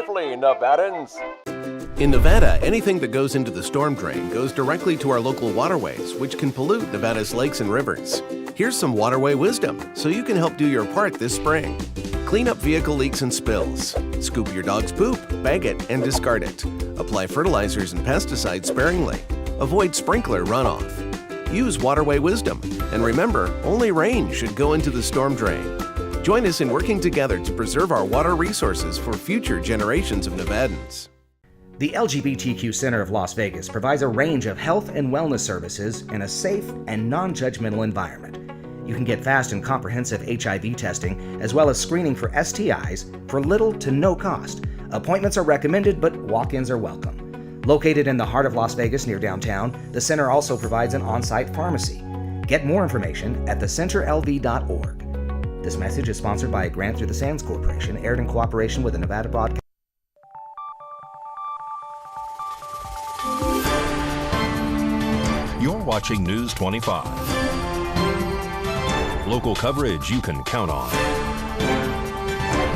safely, Nevadans. In Nevada, anything that goes into the storm drain goes directly to our local waterways, which can pollute Nevada's lakes and rivers. Here's some waterway wisdom so you can help do your part this spring. Clean up vehicle leaks and spills. Scoop your dog's poop, bag it, and discard it. Apply fertilizers and pesticides sparingly. Avoid sprinkler runoff. Use waterway wisdom. And remember, only rain should go into the storm drain. Join us in working together to preserve our water resources for future generations of Nevadans. The LGBTQ Center of Las Vegas provides a range of health and wellness services in a safe and non-judgmental environment. You can get fast and comprehensive HIV testing as well as screening for STIs for little to no cost. Appointments are recommended, but walk-ins are welcome. Located in the heart of Las Vegas near downtown, the center also provides an on-site pharmacy. Get more information at thecenterlv.org. This message is sponsored by a grant through the Sands Corporation, aired in cooperation with the Nevada Broadcast. You're watching News 25. Local coverage you can count on.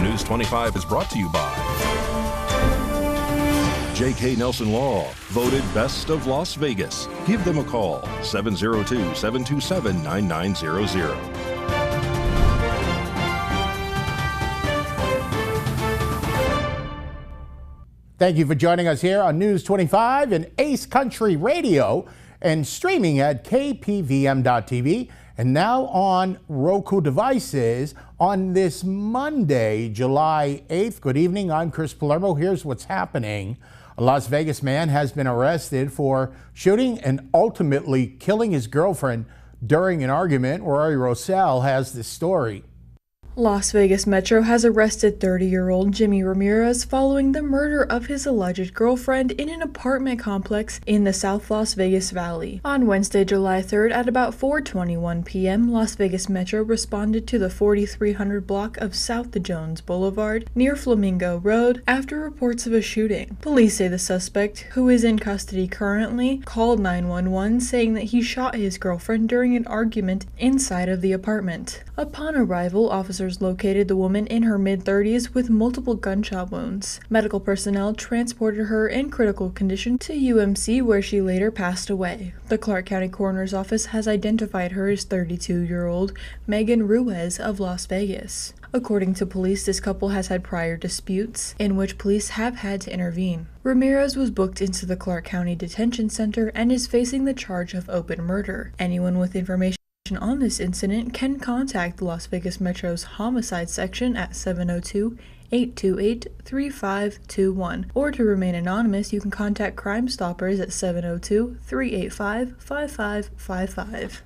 News 25 is brought to you by J.K. Nelson Law, voted Best of Las Vegas. Give them a call, 702-727-9900. Thank you for joining us here on News 25 and Ace Country Radio and streaming at KPVM.TV and now on Roku devices on this Monday, July 8th. Good evening, I'm Chris Palermo. Here's what's happening. A Las Vegas man has been arrested for shooting and ultimately killing his girlfriend during an argument. Rory Rosell has this story. Las Vegas Metro has arrested 30-year-old Jimmy Ramirez following the murder of his alleged girlfriend in an apartment complex in the South Las Vegas Valley. On Wednesday, July 3rd at about 4:21 p.m., Las Vegas Metro responded to the 4300 block of South Jones Boulevard near Flamingo Road after reports of a shooting. Police say the suspect, who is in custody currently, called 911 saying that he shot his girlfriend during an argument inside of the apartment. Upon arrival, officers located the woman in her mid-30s with multiple gunshot wounds. Medical personnel transported her in critical condition to UMC, where she later passed away. The Clark County Coroner's Office has identified her as 32-year-old Megan Ruiz of Las Vegas. According to police, this couple has had prior disputes in which police have had to intervene. Ramirez was booked into the Clark County Detention Center and is facing the charge of open murder. Anyone with information on this incident can contact the Las Vegas Metro's Homicide Section at 702-828-3521. Or to remain anonymous, you can contact Crime Stoppers at 702-385-5555.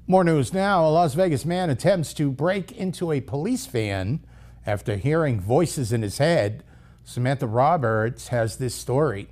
More news now. A Las Vegas man attempts to break into a police van after hearing voices in his head. Samantha Roberts has this story.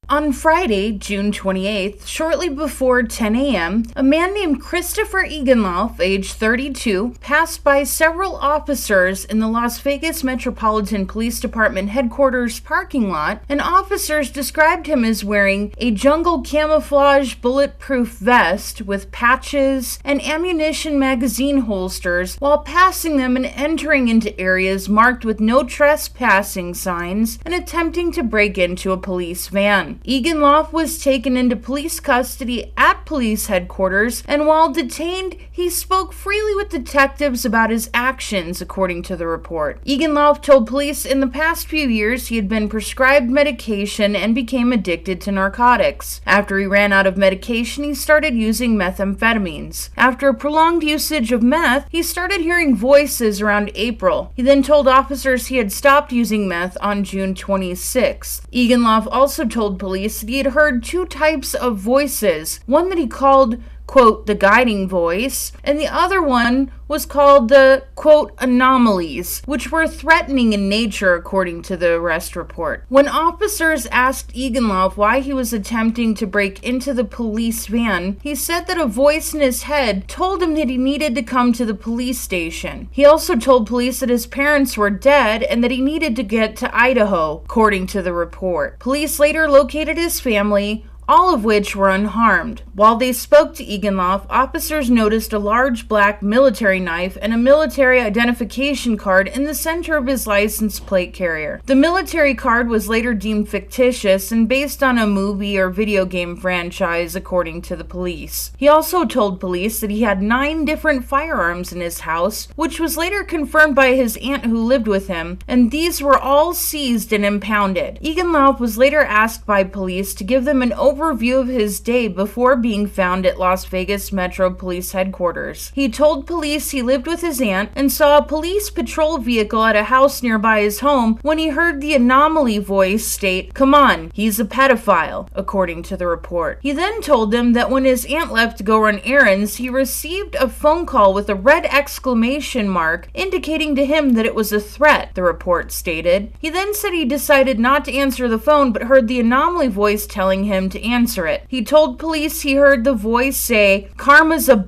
On Friday, June 28th, shortly before 10 a.m., a man named Christopher Eganloff, age 32, passed by several officers in the Las Vegas Metropolitan Police Department headquarters parking lot, and officers described him as wearing a jungle camouflage bulletproof vest with patches and ammunition magazine holsters while passing them and entering into areas marked with no trespassing signs and attempting to break into a police van. Eganloff was taken into police custody at police headquarters, and while detained, he spoke freely with detectives about his actions, according to the report. Eganloff told police in the past few years he had been prescribed medication and became addicted to narcotics. After he ran out of medication, he started using methamphetamines. After a prolonged usage of meth, he started hearing voices around April. He then told officers he had stopped using meth on June 26th. Eganloff also told police that he had heard two types of voices, one that he called, quote, the guiding voice, and the other one was called the, quote, anomalies, which were threatening in nature, according to the arrest report. When officers asked Eganloff why he was attempting to break into the police van, he said that a voice in his head told him that he needed to come to the police station. He also told police that his parents were dead and that he needed to get to Idaho, according to the report. Police later located his family, all of which were unharmed. While they spoke to Eganloff, officers noticed a large black military knife and a military identification card in the center of his license plate carrier. The military card was later deemed fictitious and based on a movie or video game franchise, according to the police. He also told police that he had 9 different firearms in his house, which was later confirmed by his aunt who lived with him, and these were all seized and impounded. Eganloff was later asked by police to give them an overview of his day before being found at Las Vegas Metro Police Headquarters. He told police he lived with his aunt and saw a police patrol vehicle at a house nearby his home when he heard the anomaly voice state, "Come on, he's a pedophile," according to the report. He then told them that when his aunt left to go run errands, he received a phone call with a red exclamation mark indicating to him that it was a threat, the report stated. He then said he decided not to answer the phone but heard the anomaly voice telling him to answer it. He told police he heard the voice say, "Karma's a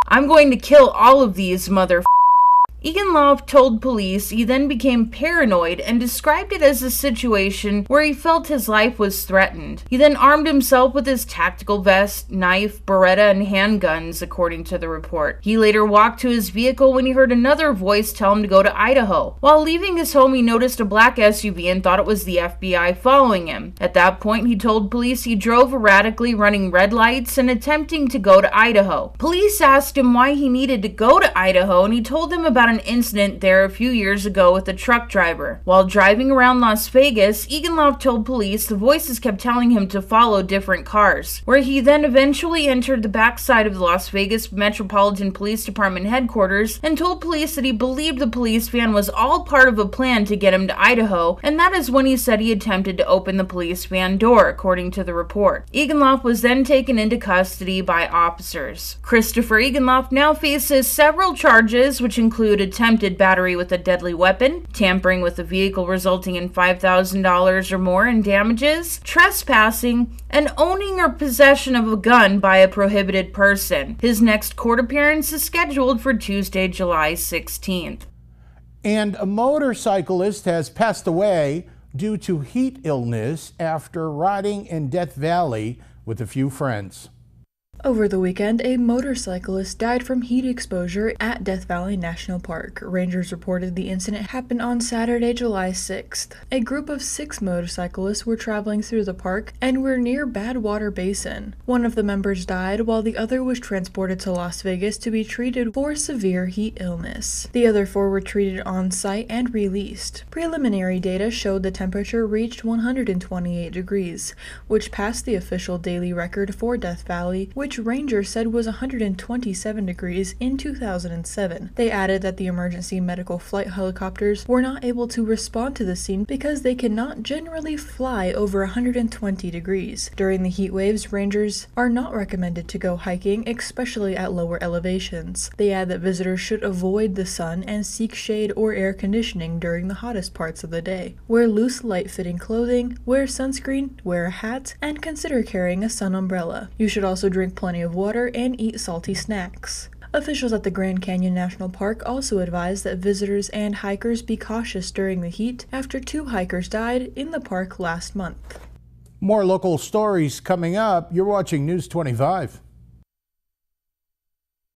I'm going to kill all of these mother." Eganloff told police he then became paranoid and described it as a situation where he felt his life was threatened. He then armed himself with his tactical vest, knife, Beretta, and handguns, according to the report. He later walked to his vehicle when he heard another voice tell him to go to Idaho. While leaving his home, he noticed a black SUV and thought it was the FBI following him. At that point, he told police he drove erratically, running red lights and attempting to go to Idaho. Police asked him why he needed to go to Idaho, and he told them about an incident there a few years ago with a truck driver. While driving around Las Vegas, Eganloff told police the voices kept telling him to follow different cars, where he then eventually entered the backside of the Las Vegas Metropolitan Police Department headquarters and told police that he believed the police van was all part of a plan to get him to Idaho, and that is when he said he attempted to open the police van door, according to the report. Eganloff was then taken into custody by officers. Christopher Eganloff now faces several charges, which include attempted battery with a deadly weapon, tampering with a vehicle resulting in $5,000 or more in damages, trespassing, and owning or possession of a gun by a prohibited person. His next court appearance is scheduled for Tuesday, July 16th. And a motorcyclist has passed away due to heat illness after riding in Death Valley with a few friends. Over the weekend, a motorcyclist died from heat exposure at Death Valley National Park. Rangers reported the incident happened on Saturday, July 6th. A group of 6 motorcyclists were traveling through the park and were near Badwater Basin. One of the members died while the other was transported to Las Vegas to be treated for severe heat illness. The other 4 were treated on site and released. Preliminary data showed the temperature reached 128 degrees, which passed the official daily record for Death Valley, which Rangers said was 127 degrees in 2007. They added that the emergency medical flight helicopters were not able to respond to the scene because they cannot generally fly over 120 degrees. During the heat waves, Rangers are not recommended to go hiking, especially at lower elevations. They add that visitors should avoid the sun and seek shade or air conditioning during the hottest parts of the day. Wear loose, light-fitting clothing, wear sunscreen, wear a hat, and consider carrying a sun umbrella. You should also drink plenty of water and eat salty snacks. Officials at the Grand Canyon National Park also advised that visitors and hikers be cautious during the heat after 2 hikers died in the park last month. More local stories coming up. You're watching News 25.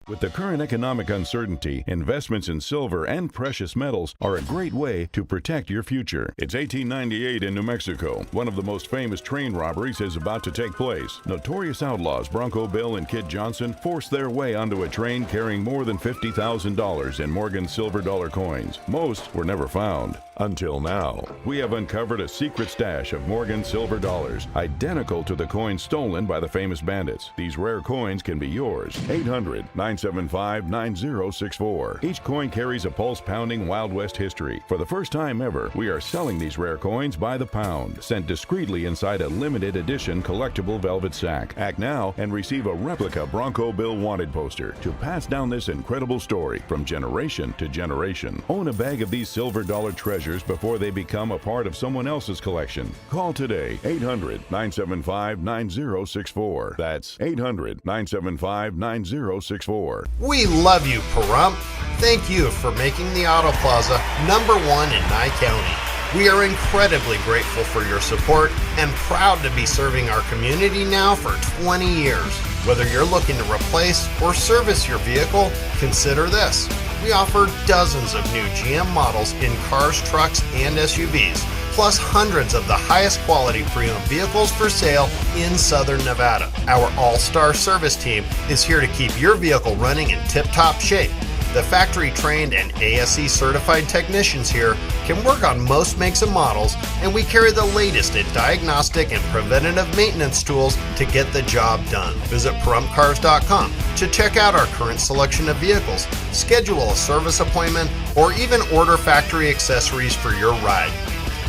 With the current economic uncertainty, investments in silver and precious metals are a great way to protect your future. It's 1898 in New Mexico. One of the most famous train robberies is about to take place. Notorious outlaws Bronco Bill and Kid Johnson forced their way onto a train carrying more than $50,000 in Morgan silver dollar coins. Most were never found. Until now, we have uncovered a secret stash of Morgan silver dollars, identical to the coins stolen by the famous bandits. These rare coins can be yours. 800-975-9064. Each coin carries a pulse-pounding Wild West history. For the first time ever, we are selling these rare coins by the pound, sent discreetly inside a limited edition collectible velvet sack. Act now and receive a replica Bronco Bill wanted poster to pass down this incredible story from generation to generation. Own a bag of these silver dollar treasures before they become a part of someone else's collection. Call today, 800-975-9064. That's 800-975-9064. We love you, Pahrump. Thank you for making the Auto Plaza #1 in Nye County. We are incredibly grateful for your support and proud to be serving our community now for 20 years. Whether you're looking to replace or service your vehicle, consider this. We offer dozens of new GM models in cars, trucks, and SUVs, plus hundreds of the highest quality pre-owned vehicles for sale in Southern Nevada. Our all-star service team is here to keep your vehicle running in tip-top shape. The factory-trained and ASE certified technicians here can work on most makes and models, and we carry the latest in diagnostic and preventative maintenance tools to get the job done. Visit PahrumPCars.com to check out our current selection of vehicles, schedule a service appointment, or even order factory accessories for your ride.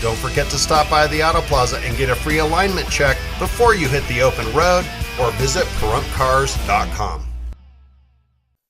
Don't forget to stop by the Auto Plaza and get a free alignment check before you hit the open road, or visit PahrumPCars.com.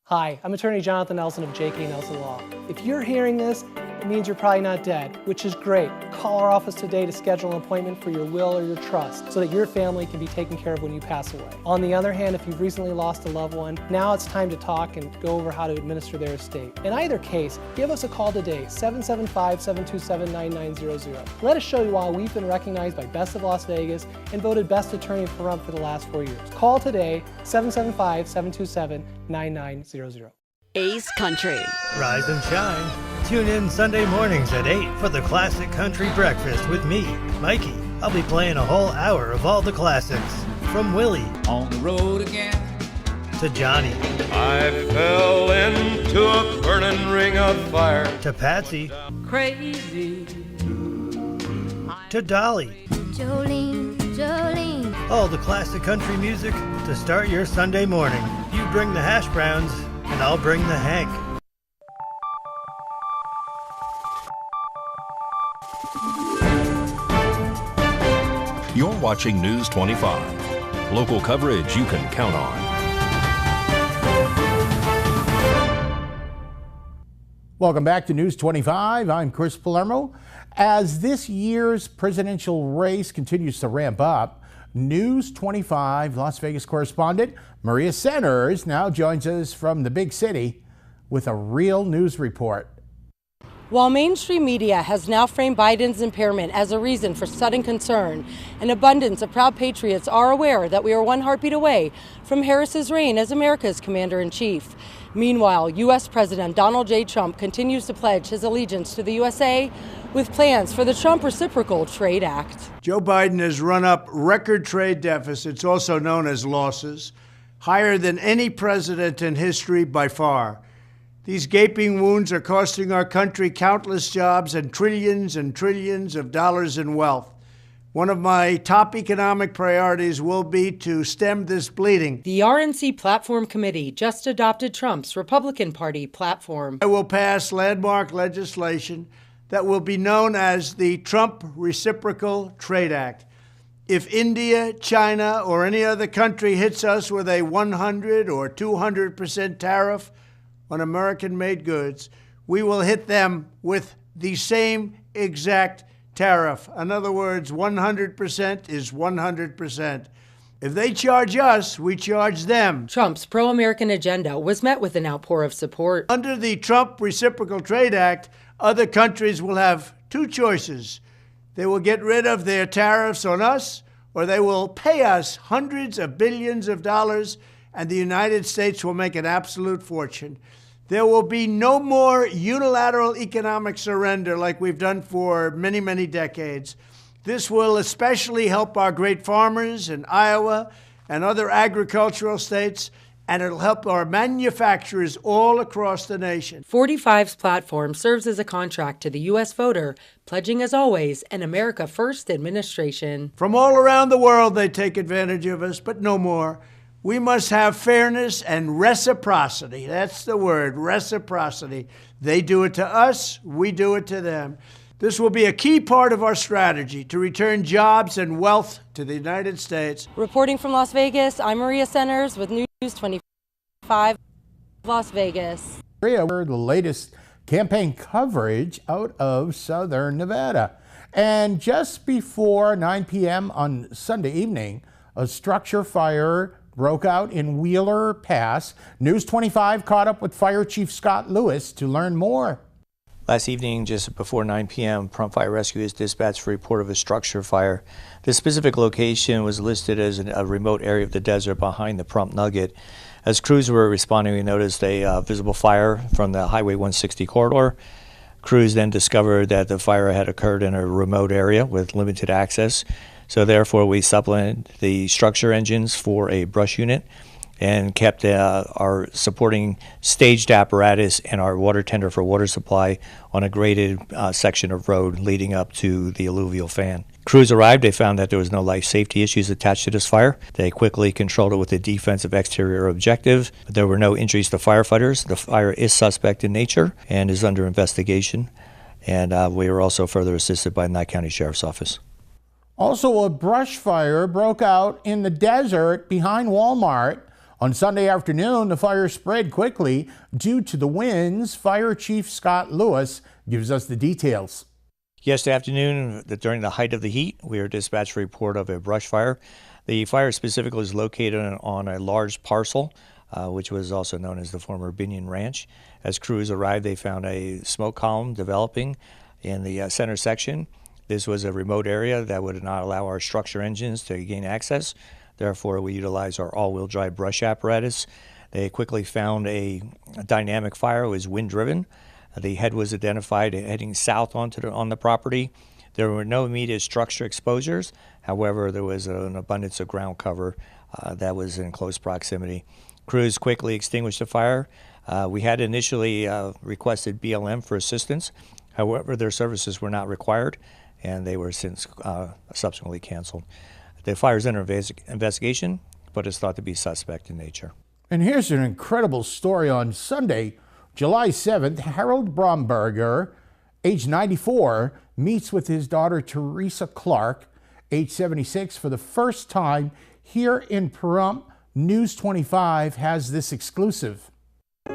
Hi, I'm attorney Jonathan Nelson of J.K. Nelson Law. If you're hearing this, it means you're probably not dead, which is great. Call our office today to schedule an appointment for your will or your trust so that your family can be taken care of when you pass away. On the other hand, if you've recently lost a loved one, now it's time to talk and go over how to administer their estate. In either case, give us a call today, 775-727-9900. Let us show you why we've been recognized by Best of Las Vegas and voted Best Attorney in Pahrump for the last 4 years. Call today, 775-727-9900. Ace Country. Rise and shine. Tune in Sunday mornings at 8 for the Classic Country Breakfast with me, Mikey. I'll be playing a whole hour of all the classics. From Willie. On the road again. To Johnny. I fell into a burning ring of fire. To Patsy. Crazy. To Dolly. Jolene, Jolene. All the classic country music to start your Sunday morning. You bring the hash browns, and I'll bring the Hank. You're watching News 25. Local coverage you can count on. Welcome back to News 25. I'm Chris Palermo. As this year's presidential race continues to ramp up, News 25 Las Vegas correspondent Maria Centers now joins us from the big city with a real news report. While mainstream media has now framed Biden's impairment as a reason for sudden concern, an abundance of proud patriots are aware that we are one heartbeat away from Harris's reign as America's commander-in-chief. Meanwhile, U.S. President Donald J. Trump continues to pledge his allegiance to the USA with plans for the Trump Reciprocal Trade Act. Joe Biden has run up record trade deficits, also known as losses, higher than any president in history by far. These gaping wounds are costing our country countless jobs and trillions of dollars in wealth. One of my top economic priorities will be to stem this bleeding. The RNC Platform Committee just adopted Trump's Republican Party platform. I will pass landmark legislation that will be known as the Trump Reciprocal Trade Act. If India, China, or any other country hits us with a 100 or 200% tariff on American-made goods, we will hit them with the same exact tariff. In other words, 100% is 100%. If they charge us, we charge them. Trump's pro-American agenda was met with an outpour of support. Under the Trump Reciprocal Trade Act, other countries will have two choices. They will get rid of their tariffs on us, or they will pay us hundreds of billions of dollars, and the United States will make an absolute fortune. There will be no more unilateral economic surrender like we've done for many, many decades. This will especially help our great farmers in Iowa and other agricultural states, and it'll help our manufacturers all across the nation. 45's platform serves as a contract to the U.S. voter, pledging, as always, an America First administration. From all around the world, they take advantage of us, but no more. We must have fairness and reciprocity. That's the word, reciprocity. They do it to us, we do it to them. This will be a key part of our strategy to return jobs and wealth to the United States. Reporting from Las Vegas, I'm Maria Centers with News 25 Las Vegas. Maria, we're the latest campaign coverage out of Southern Nevada. And just before 9 p.m. on Sunday evening, a structure fire broke out in Wheeler Pass. News 25 caught up with Fire Chief Scott Lewis to learn more. Last evening, just before 9 p.m., Prompt Fire Rescue is dispatched for a report of a structure fire. This specific location was listed as a remote area of the desert behind the Prompt Nugget. As crews were responding, we noticed a visible fire from the Highway 160 corridor. Crews then discovered that the fire had occurred in a remote area with limited access. So therefore, we supplemented the structure engines for a brush unit and kept our supporting staged apparatus and our water tender for water supply on a graded section of road leading up to the alluvial fan. Crews arrived, they found that there was no life safety issues attached to this fire. They quickly controlled it with a defensive exterior objective. There were no injuries to firefighters. The fire is suspect in nature and is under investigation. And we were also further assisted by the Nye County Sheriff's Office. Also, a brush fire broke out in the desert behind Walmart. On Sunday afternoon, the fire spread quickly due to the winds. Fire Chief Scott Lewis gives us the details. Yesterday afternoon, during the height of the heat, we were dispatched a report of a brush fire. The fire specifically is located on a large parcel, which was also known as the former Binion Ranch. As crews arrived, they found a smoke column developing in the center section. This was a remote area that would not allow our structure engines to gain access. Therefore, we utilized our all-wheel drive brush apparatus. They quickly found a dynamic fire. It was wind-driven. The head was identified heading south on the property. There were no immediate structure exposures. However, there was an abundance of ground cover that was in close proximity. Crews quickly extinguished the fire. We had initially requested BLM for assistance. However, their services were not required, and they were since subsequently canceled. The fire is under investigation, but is thought to be suspect in nature. And here's an incredible story. On Sunday, July 7th, Harold Bromberger, age 94, meets with his daughter Teresa Clark, age 76, for the first time here in Pahrump. News 25 has this exclusive.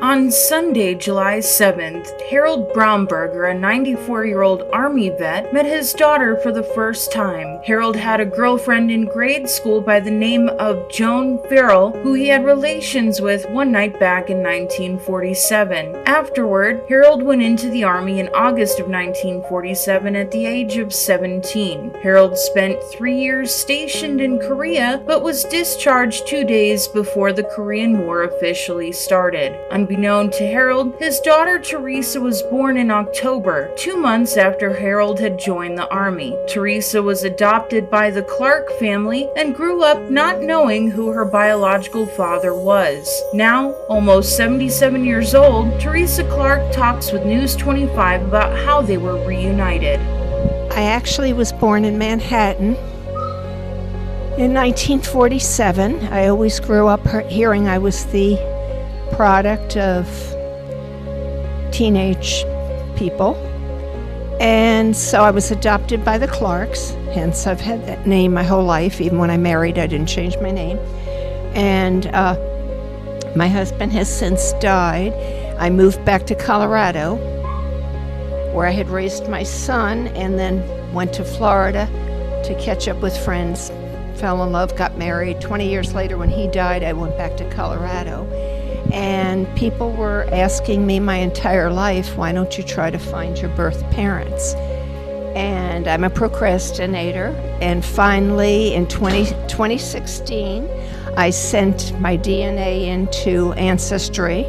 On Sunday, July 7th, Harold Bromberger, a 94-year-old Army vet, met his daughter for the first time. Harold had a girlfriend in grade school by the name of Joan Farrell, who he had relations with one night back in 1947. Afterward, Harold went into the Army in August of 1947 at the age of 17. Harold spent 3 years stationed in Korea, but was discharged 2 days before the Korean War officially started. Unbeknown to Harold, his daughter Teresa was born in October, 2 months after Harold had joined the Army. Teresa was adopted by the Clark family and grew up not knowing who her biological father was. Now, almost 77 years old, Teresa Clark talks with News 25 about how they were reunited. I actually was born in Manhattan in 1947. I always grew up hearing I was the product of teenage people, and so I was adopted by the Clarks, hence I've had that name my whole life. Even when I married, I didn't change my name. And my husband has since died. I moved back to Colorado, where I had raised my son, and then went to Florida to catch up with friends, fell in love, got married. 20 years later, when he died, I went back to Colorado. And people were asking me my entire life, why don't you try to find your birth parents? And I'm a procrastinator. And finally, in 2016, I sent my DNA into Ancestry.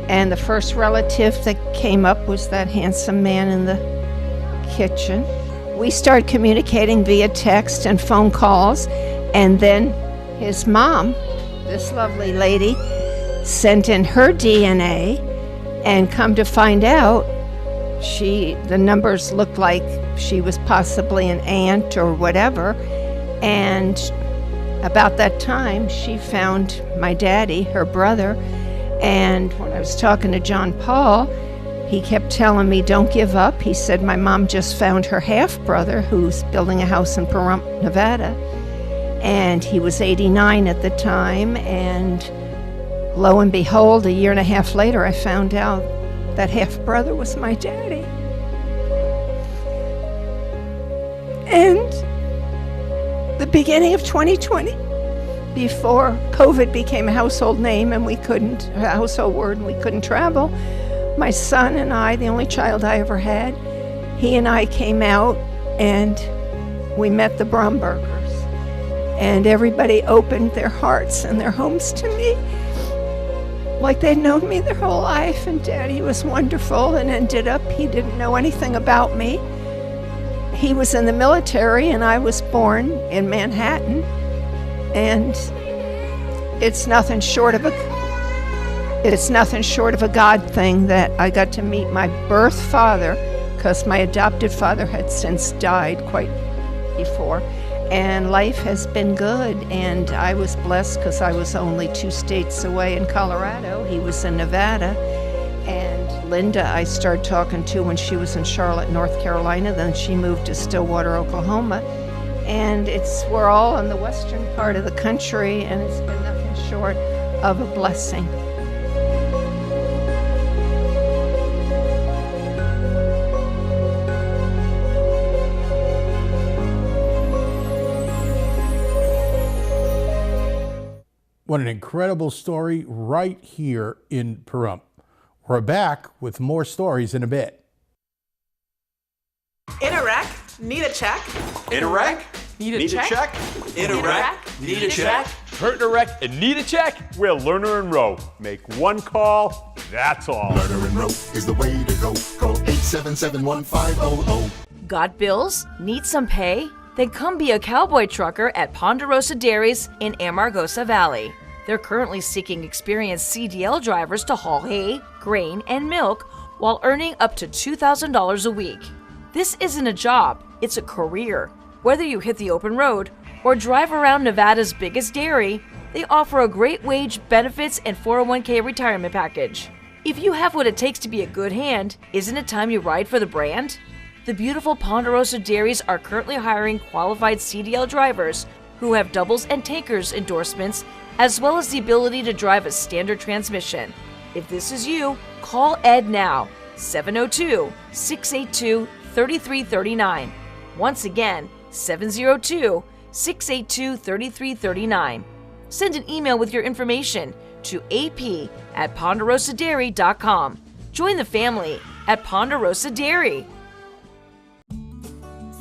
And the first relative that came up was that handsome man in the kitchen. We started communicating via text and phone calls. And then his mom, this lovely lady, sent in her DNA, and come to find out, the numbers looked like she was possibly an aunt or whatever. And about that time, she found my daddy, her brother. And when I was talking to John Paul, he kept telling me, don't give up. He said, my mom just found her half-brother who's building a house in Pahrump, Nevada. And he was 89 at the time, and lo and behold, a year and a half later, I found out that half-brother was my daddy. And the beginning of 2020, before COVID became a household name and household word, and we couldn't travel, My son and I, the only child I ever had, he and I came out and we met the Brombergers. And everybody opened their hearts and their homes to me like they'd known me their whole life. And Daddy was wonderful and ended up, he didn't know anything about me. He was in the military and I was born in Manhattan. And it's nothing short of a God thing that I got to meet my birth father, because my adopted father had since died quite before. And life has been good, and I was blessed because I was only 2 states away in Colorado. He was in Nevada. And Linda I started talking to when she was in Charlotte, North Carolina. Then she moved to Stillwater, Oklahoma. And we're all in the western part of the country, and it's been nothing short of a blessing. What an incredible story right here in Pahrump. We're back with more stories in a bit. In a wreck, need a check. In a wreck, need a check. In a wreck, need a check. Hurt in a wreck and need a check? We're Lerner and Rowe. Make one call, that's all. Lerner and Rowe is the way to go. Call 877-1500. Got bills? Need some pay? Then come be a cowboy trucker at Ponderosa Dairies in Amargosa Valley. They're currently seeking experienced CDL drivers to haul hay, grain, and milk while earning up to $2,000 a week. This isn't a job, it's a career. Whether you hit the open road or drive around Nevada's biggest dairy, they offer a great wage, benefits, and 401k retirement package. If you have what it takes to be a good hand, isn't it time you ride for the brand? The beautiful Ponderosa Dairies are currently hiring qualified CDL drivers who have doubles and tankers endorsements, as well as the ability to drive a standard transmission. If this is you, call Ed now, 702-682-3339. Once again, 702-682-3339. Send an email with your information to ap@ponderosadairy.com. Join the family at Ponderosa Dairy.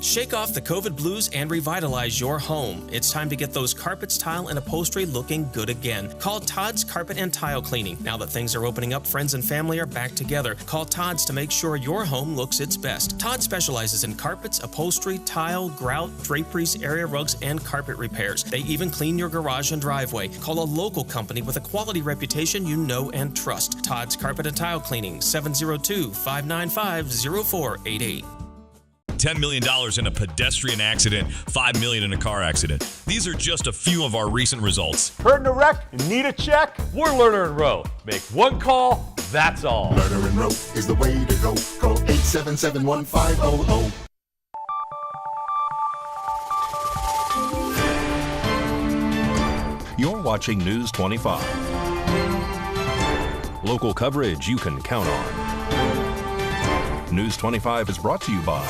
Shake off the COVID blues and revitalize your home. It's time to get those carpets, tile, and upholstery looking good again. Call Todd's Carpet and Tile Cleaning. Now that things are opening up, friends and family are back together. Call Todd's to make sure your home looks its best. Todd specializes in carpets, upholstery, tile, grout, draperies, area rugs, and carpet repairs. They even clean your garage and driveway. Call a local company with a quality reputation you know and trust. Todd's Carpet and Tile Cleaning, 702-595-0488. $10 million in a pedestrian accident, $5 million in a car accident. These are just a few of our recent results. Hurt in a wreck and need a check? We're Lerner and Rowe. Make one call, that's all. Lerner and Rowe is the way to go. Call 877-1500. You're watching News 25. Local coverage you can count on. News 25 is brought to you by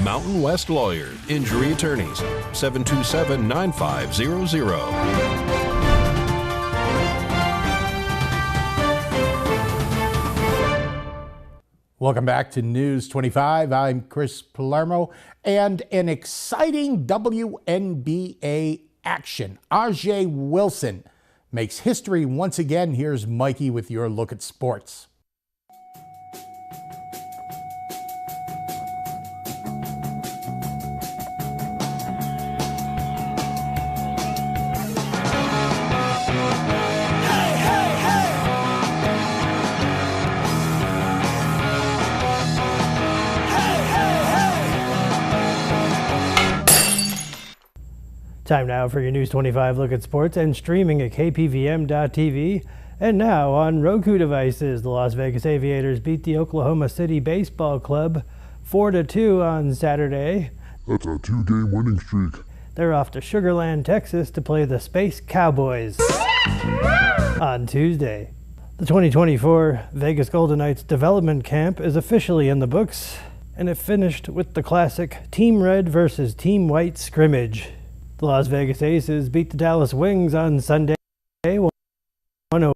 Mountain West Lawyer, Injury Attorneys, 727-9500. Welcome back to News 25. I'm Chris Palermo, and an exciting WNBA action. Ajay Wilson makes history once again. Here's Mikey with your look at sports. Time now for your News 25 look at sports and streaming at KPVM.TV. And now on Roku devices, the Las Vegas Aviators beat the Oklahoma City Baseball Club 4-2 on Saturday. That's a 2-game winning streak. They're off to Sugar Land, Texas to play the Space Cowboys on Tuesday. The 2024 Vegas Golden Knights Development Camp is officially in the books, and it finished with the classic Team Red versus Team White scrimmage. The Las Vegas Aces beat the Dallas Wings on Sunday 104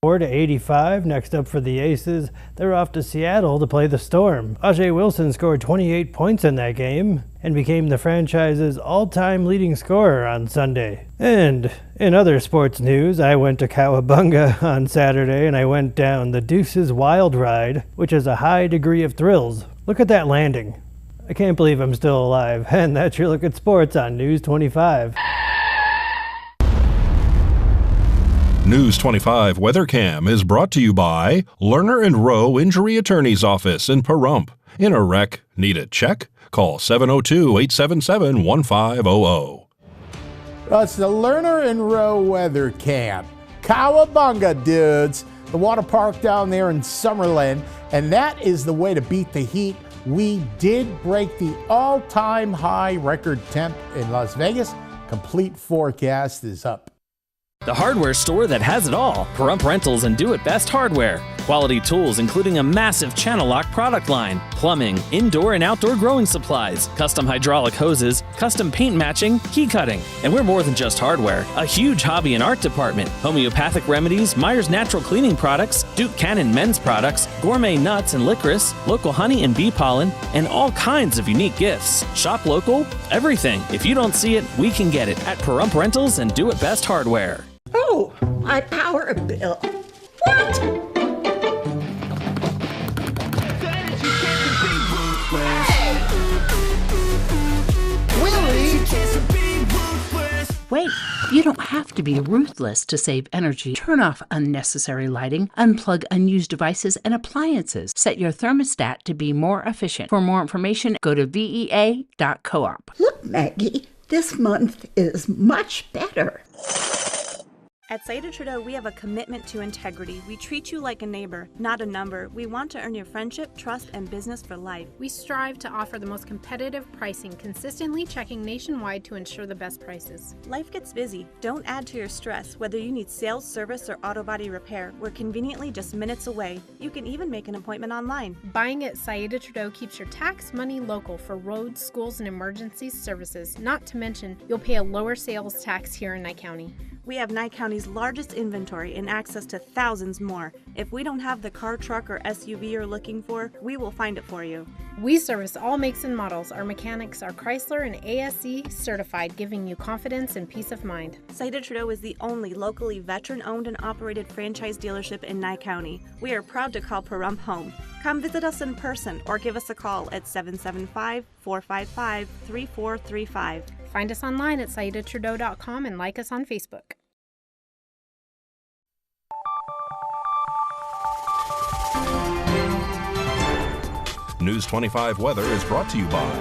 84-85. Next up for the Aces, they're off to Seattle to play the Storm. Ajay Wilson scored 28 points in that game and became the franchise's all-time leading scorer on Sunday. And in other sports news, I went to Cowabunga on Saturday and I went down the Deuces Wild Ride, which is a high degree of thrills. Look at that landing. I can't believe I'm still alive. And that's your look at sports on News 25. News 25 Weather Cam is brought to you by Lerner and Rowe Injury Attorney's Office in Pahrump. In a wreck, need a check? Call 702-877-1500. It's the Lerner and Rowe Weather Camp. Cowabunga, dudes. The water park down there in Summerlin. And that is the way to beat the heat. We did break the all-time high record temp in Las Vegas. Complete forecast is up. The hardware store that has it all. Pahrump Rentals and Do It Best Hardware. Quality tools including a massive channel lock product line, plumbing, indoor and outdoor growing supplies, custom hydraulic hoses, custom paint matching, key cutting. And we're more than just hardware. A huge hobby and art department, homeopathic remedies, Myers Natural Cleaning Products, Duke Cannon men's products, gourmet nuts and licorice, local honey and bee pollen, and all kinds of unique gifts. Shop local, everything. If you don't see it, we can get it at Pahrump Rentals and Do It Best Hardware. Oh, my power bill. What? Willie? Wait, you don't have to be ruthless to save energy. Turn off unnecessary lighting, unplug unused devices and appliances. Set your thermostat to be more efficient. For more information, go to vea.coop. Look, Maggie, this month is much better. At Saida Trudeau, we have a commitment to integrity. We treat you like a neighbor, not a number. We want to earn your friendship, trust, and business for life. We strive to offer the most competitive pricing, consistently checking nationwide to ensure the best prices. Life gets busy. Don't add to your stress. Whether you need sales, service, or auto body repair, we're conveniently just minutes away. You can even make an appointment online. Buying at Saida Trudeau keeps your tax money local for roads, schools, and emergency services. Not to mention, you'll pay a lower sales tax here in Nye County. We have Nye County's largest inventory and access to thousands more. If we don't have the car, truck, or SUV you're looking for, we will find it for you. We service all makes and models. Our mechanics are Chrysler and ASE certified, giving you confidence and peace of mind. Saida Trudeau is the only locally veteran-owned and operated franchise dealership in Nye County. We are proud to call Pahrump home. Come visit us in person or give us a call at 775-455-3435. Find us online at saidatrudeau.com and like us on Facebook. News 25 weather is brought to you by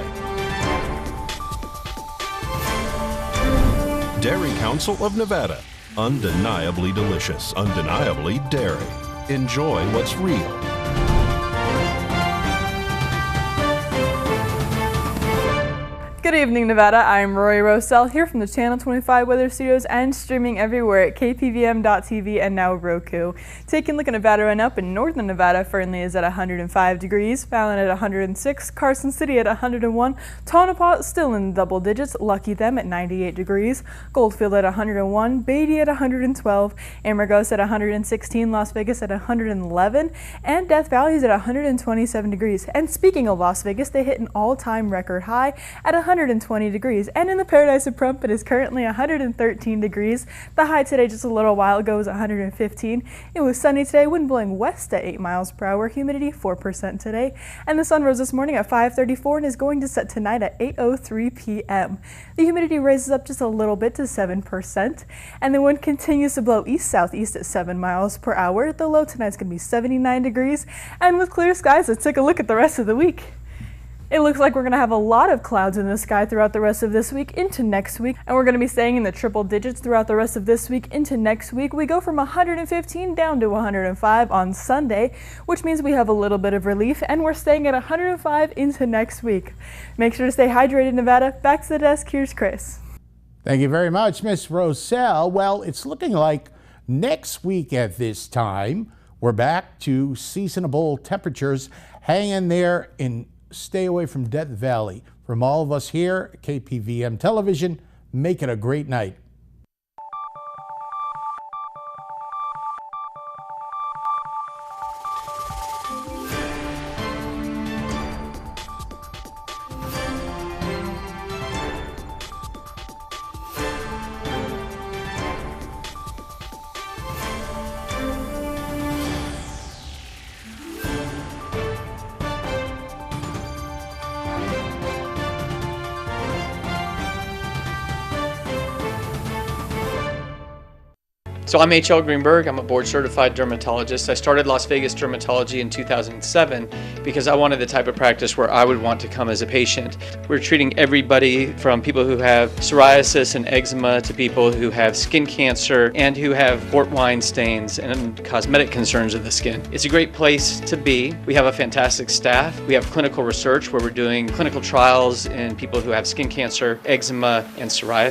Dairy Council of Nevada. Undeniably delicious, undeniably dairy. Enjoy what's real. Good evening, Nevada. I'm Rory Rosell here from the Channel 25 Weather Studios and streaming everywhere at KPVM.TV and now Roku. Taking a look at Nevada and up in northern Nevada, Fernley is at 105 degrees, Fallon at 106, Carson City at 101, Tonopah still in double digits, Lucky Them at 98 degrees, Goldfield at 101, Beatty at 112, Amargosa at 116, Las Vegas at 111, and Death Valley is at 127 degrees. And speaking of Las Vegas, they hit an all-time record high at 120 degrees, and in the Paradise of Pahrump it is currently 113 degrees. The high today just a little while ago was 115. It was sunny today, wind blowing west at 8 miles per hour, humidity 4% today, and the sun rose this morning at 5:34 and is going to set tonight at 8:03 p.m. The humidity raises up just a little bit to 7%, and the wind continues to blow east-southeast at 7 miles per hour. The low tonight's going to be 79 degrees, and with clear skies, let's take a look at the rest of the week. It looks like we're going to have a lot of clouds in the sky throughout the rest of this week into next week, and we're going to be staying in the triple digits throughout the rest of this week into next week. We go from 115 down to 105 on Sunday, which means we have a little bit of relief, and we're staying at 105 into next week. Make sure to stay hydrated, Nevada. Back to the desk, here's Chris. Thank you very much, Miss Rosell. Well, it's looking like next week at this time, we're back to seasonable temperatures. Hang in there and stay away from Death Valley. From all of us here at KPVM Television, make it a great night. So I'm H.L. Greenberg. I'm a board-certified dermatologist. I started Las Vegas Dermatology in 2007 because I wanted the type of practice where I would want to come as a patient. We're treating everybody from people who have psoriasis and eczema to people who have skin cancer and who have port wine stains and cosmetic concerns of the skin. It's a great place to be. We have a fantastic staff. We have clinical research where we're doing clinical trials in people who have skin cancer, eczema, and psoriasis.